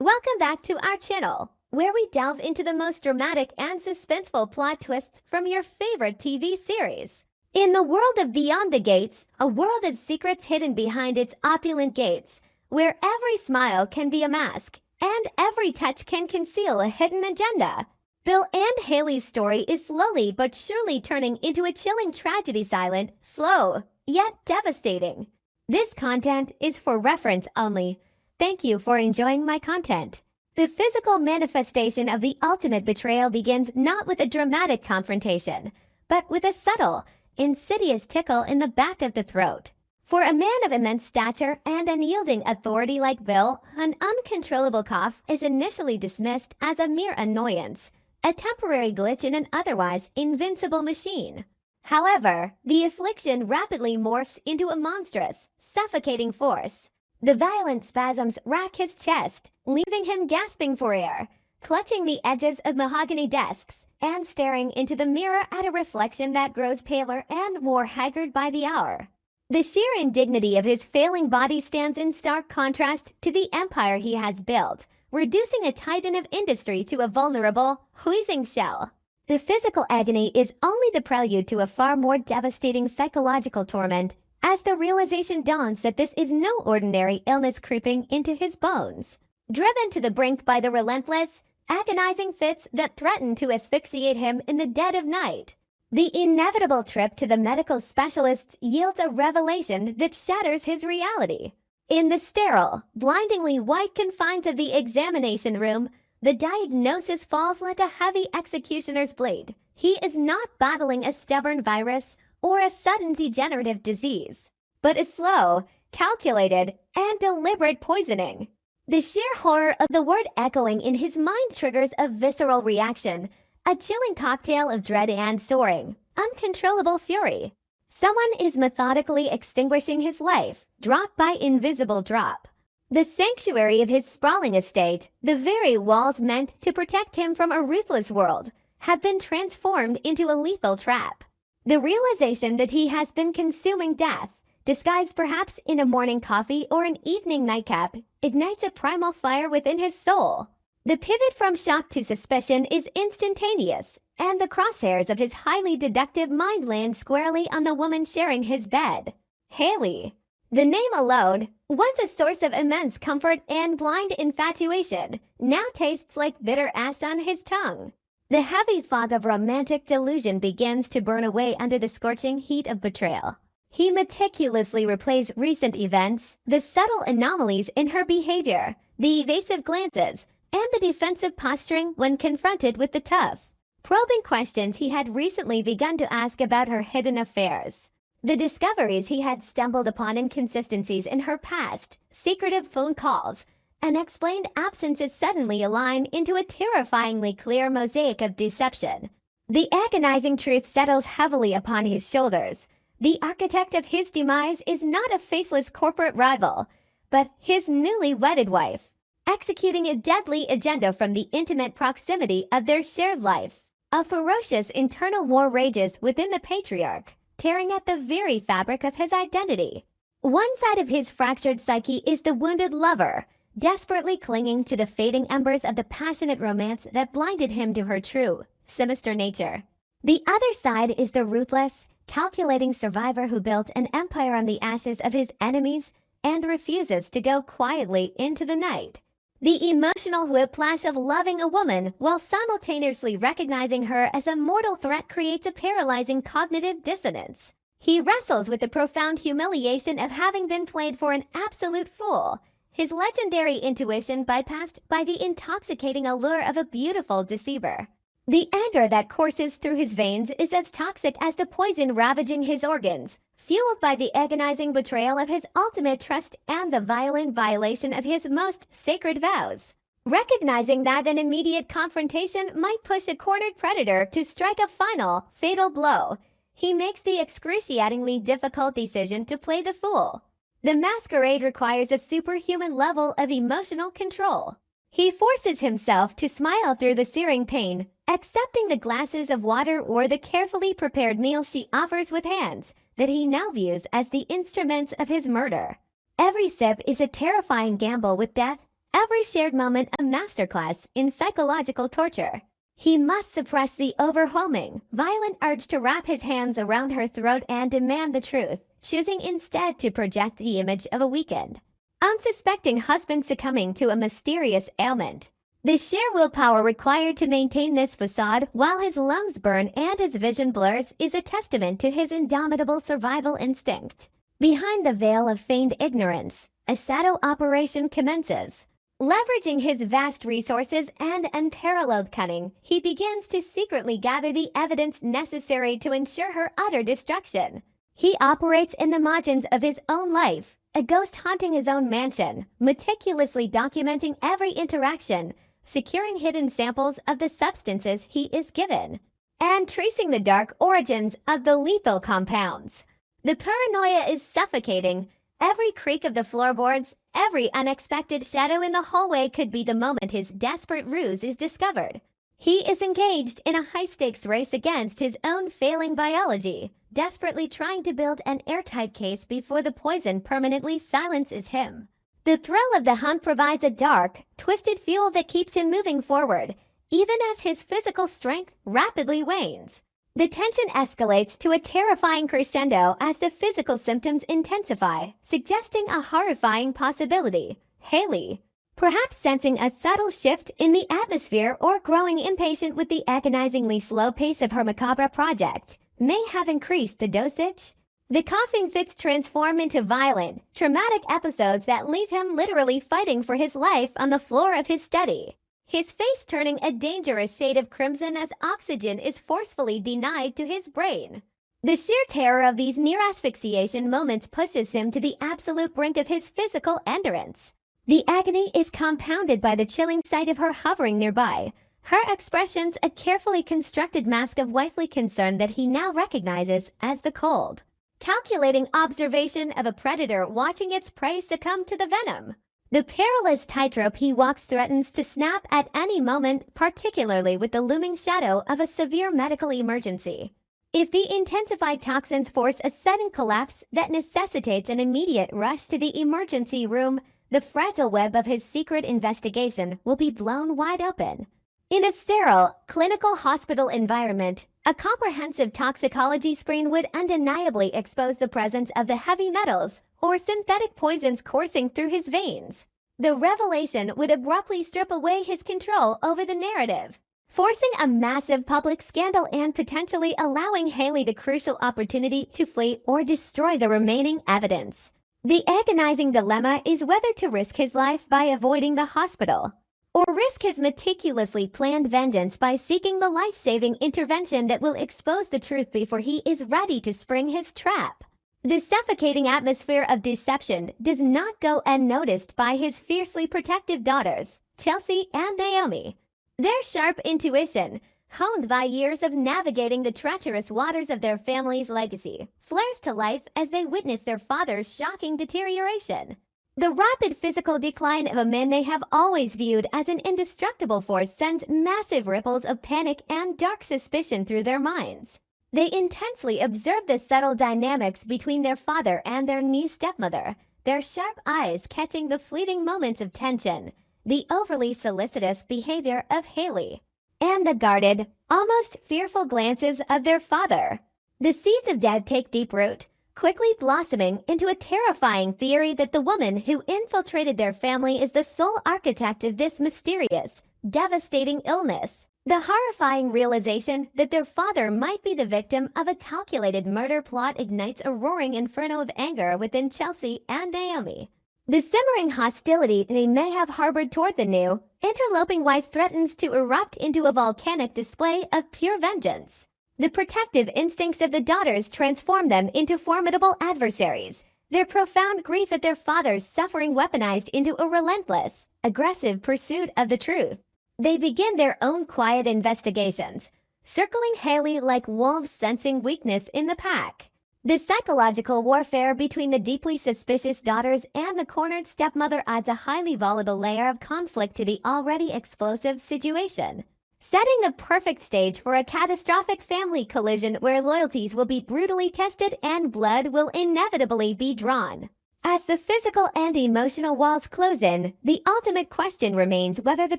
Welcome back to our channel, where we delve into the most dramatic and suspenseful plot twists from your favorite TV series. In the world of Beyond the Gates, a world of secrets hidden behind its opulent gates, where every smile can be a mask, and every touch can conceal a hidden agenda. Bill and Hayley's story is slowly but surely turning into a chilling tragedy, silent, slow, yet devastating. This content is for reference only. Thank you for enjoying my content. The physical manifestation of the ultimate betrayal begins not with a dramatic confrontation, but with a subtle, insidious tickle in the back of the throat. For a man of immense stature and unyielding authority like Bill, an uncontrollable cough is initially dismissed as a mere annoyance, a temporary glitch in an otherwise invincible machine. However, the affliction rapidly morphs into a monstrous, suffocating force. The violent spasms rack his chest, leaving him gasping for air, clutching the edges of mahogany desks, and staring into the mirror at a reflection that grows paler and more haggard by the hour. The sheer indignity of his failing body stands in stark contrast to the empire he has built, reducing a titan of industry to a vulnerable, wheezing shell. The physical agony is only the prelude to a far more devastating psychological torment, as the realization dawns that this is no ordinary illness creeping into his bones. Driven to the brink by the relentless, agonizing fits that threaten to asphyxiate him in the dead of night, the inevitable trip to the medical specialists yields a revelation that shatters his reality. In the sterile, blindingly white confines of the examination room, the diagnosis falls like a heavy executioner's blade. He is not battling a stubborn virus or a sudden degenerative disease, but a slow, calculated, and deliberate poisoning. The sheer horror of the word echoing in his mind triggers a visceral reaction, a chilling cocktail of dread and soaring, uncontrollable fury. Someone is methodically extinguishing his life, drop by invisible drop. The sanctuary of his sprawling estate, the very walls meant to protect him from a ruthless world, have been transformed into a lethal trap. The realization that he has been consuming death, disguised perhaps in a morning coffee or an evening nightcap, ignites a primal fire within his soul. The pivot from shock to suspicion is instantaneous, and the crosshairs of his highly deductive mind land squarely on the woman sharing his bed. Hayley. The name alone, once a source of immense comfort and blind infatuation, now tastes like bitter acid on his tongue. The heavy fog of romantic delusion begins to burn away under the scorching heat of betrayal. He meticulously replays recent events, the subtle anomalies in her behavior, the evasive glances, and the defensive posturing when confronted with the tough, probing questions he had recently begun to ask about her hidden affairs. The discoveries he had stumbled upon, inconsistencies in her past, secretive phone calls, unexplained absences suddenly align into a terrifyingly clear mosaic of deception. The agonizing truth settles heavily upon his shoulders. The architect of his demise is not a faceless corporate rival, but his newly wedded wife, executing a deadly agenda from the intimate proximity of their shared life. A ferocious internal war rages within the patriarch, tearing at the very fabric of his identity. One side of his fractured psyche is the wounded lover, desperately clinging to the fading embers of the passionate romance that blinded him to her true, sinister nature. The other side is the ruthless, calculating survivor who built an empire on the ashes of his enemies and refuses to go quietly into the night. The emotional whiplash of loving a woman while simultaneously recognizing her as a mortal threat creates a paralyzing cognitive dissonance. He wrestles with the profound humiliation of having been played for an absolute fool, his legendary intuition bypassed by the intoxicating allure of a beautiful deceiver. The anger that courses through his veins is as toxic as the poison ravaging his organs, fueled by the agonizing betrayal of his ultimate trust and the violent violation of his most sacred vows. Recognizing that an immediate confrontation might push a cornered predator to strike a final, fatal blow, he makes the excruciatingly difficult decision to play the fool. The masquerade requires a superhuman level of emotional control. He forces himself to smile through the searing pain, accepting the glasses of water or the carefully prepared meal she offers with hands that he now views as the instruments of his murder. Every sip is a terrifying gamble with death, every shared moment a masterclass in psychological torture. He must suppress the overwhelming, violent urge to wrap his hands around her throat and demand the truth, choosing instead to project the image of a weakened, unsuspecting husband succumbing to a mysterious ailment. The sheer willpower required to maintain this facade while his lungs burn and his vision blurs is a testament to his indomitable survival instinct. Behind the veil of feigned ignorance, a shadow operation commences. Leveraging his vast resources and unparalleled cunning, he begins to secretly gather the evidence necessary to ensure her utter destruction. He operates in the margins of his own life, a ghost haunting his own mansion, meticulously documenting every interaction, securing hidden samples of the substances he is given, and tracing the dark origins of the lethal compounds. The paranoia is suffocating. Every creak of the floorboards, every unexpected shadow in the hallway could be the moment his desperate ruse is discovered. He is engaged in a high-stakes race against his own failing biology, desperately trying to build an airtight case before the poison permanently silences him. The thrill of the hunt provides a dark, twisted fuel that keeps him moving forward, even as his physical strength rapidly wanes. The tension escalates to a terrifying crescendo as the physical symptoms intensify, suggesting a horrifying possibility. Hayley, perhaps sensing a subtle shift in the atmosphere or growing impatient with the agonizingly slow pace of her macabre project, may have increased the dosage. The coughing fits transform into violent, traumatic episodes that leave him literally fighting for his life on the floor of his study, his face turning a dangerous shade of crimson as oxygen is forcefully denied to his brain. The sheer terror of these near-asphyxiation moments pushes him to the absolute brink of his physical endurance. The agony is compounded by the chilling sight of her hovering nearby, her expressions a carefully constructed mask of wifely concern that he now recognizes as the cold, calculating observation of a predator watching its prey succumb to the venom. The perilous tightrope he walks threatens to snap at any moment, particularly with the looming shadow of a severe medical emergency. If the intensified toxins force a sudden collapse that necessitates an immediate rush to the emergency room, the fragile web of his secret investigation will be blown wide open. In a sterile, clinical hospital environment, a comprehensive toxicology screen would undeniably expose the presence of the heavy metals or synthetic poisons coursing through his veins. The revelation would abruptly strip away his control over the narrative, forcing a massive public scandal and potentially allowing Hayley the crucial opportunity to flee or destroy the remaining evidence. The agonizing dilemma is whether to risk his life by avoiding the hospital, or risk his meticulously planned vengeance by seeking the life-saving intervention that will expose the truth before he is ready to spring his trap. The suffocating atmosphere of deception does not go unnoticed by his fiercely protective daughters, Chelsea and Naomi. Their sharp intuition, honed by years of navigating the treacherous waters of their family's legacy, flares to life as they witness their father's shocking deterioration. The rapid physical decline of a man they have always viewed as an indestructible force sends massive ripples of panic and dark suspicion through their minds. They intensely observe the subtle dynamics between their father and their new stepmother, their sharp eyes catching the fleeting moments of tension, the overly solicitous behavior of Hayley, and the guarded, almost fearful glances of their father. The seeds of doubt take deep root, quickly blossoming into a terrifying theory that the woman who infiltrated their family is the sole architect of this mysterious, devastating illness. The horrifying realization that their father might be the victim of a calculated murder plot ignites a roaring inferno of anger within Chelsea and Naomi. The simmering hostility they may have harbored toward the new, interloping wife threatens to erupt into a volcanic display of pure vengeance. The protective instincts of the daughters transform them into formidable adversaries, their profound grief at their father's suffering weaponized into a relentless, aggressive pursuit of the truth. They begin their own quiet investigations, circling Hayley like wolves sensing weakness in the pack. The psychological warfare between the deeply suspicious daughters and the cornered stepmother adds a highly volatile layer of conflict to the already explosive situation, setting the perfect stage for a catastrophic family collision where loyalties will be brutally tested and blood will inevitably be drawn. As the physical and emotional walls close in, the ultimate question remains whether the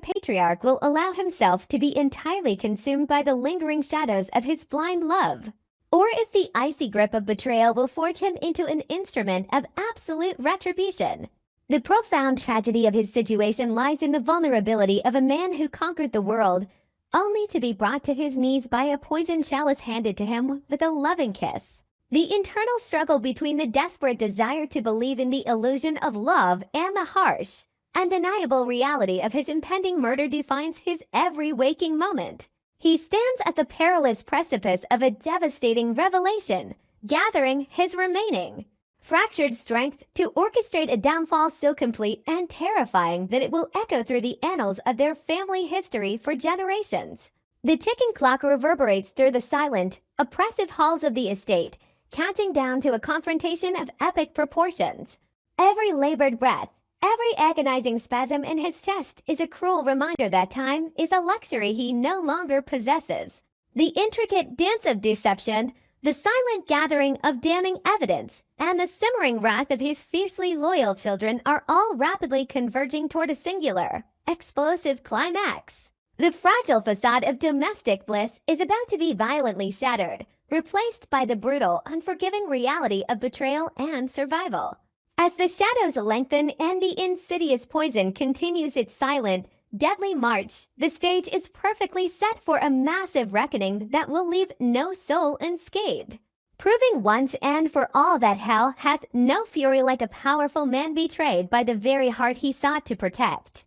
patriarch will allow himself to be entirely consumed by the lingering shadows of his blind love, or if the icy grip of betrayal will forge him into an instrument of absolute retribution. The profound tragedy of his situation lies in the vulnerability of a man who conquered the world, only to be brought to his knees by a poisoned chalice handed to him with a loving kiss. The internal struggle between the desperate desire to believe in the illusion of love and the harsh, undeniable reality of his impending murder defines his every waking moment. He stands at the perilous precipice of a devastating revelation, gathering his remaining fractured strength to orchestrate a downfall so complete and terrifying that it will echo through the annals of their family history for generations. The ticking clock reverberates through the silent, oppressive halls of the estate, counting down to a confrontation of epic proportions. Every labored breath, every agonizing spasm in his chest is a cruel reminder that time is a luxury he no longer possesses. The intricate dance of deception, the silent gathering of damning evidence, and the simmering wrath of his fiercely loyal children are all rapidly converging toward a singular, explosive climax. The fragile facade of domestic bliss is about to be violently shattered, replaced by the brutal, unforgiving reality of betrayal and survival. As the shadows lengthen and the insidious poison continues its silent, deadly march, the stage is perfectly set for a massive reckoning that will leave no soul unscathed, proving once and for all that hell hath no fury like a powerful man betrayed by the very heart he sought to protect.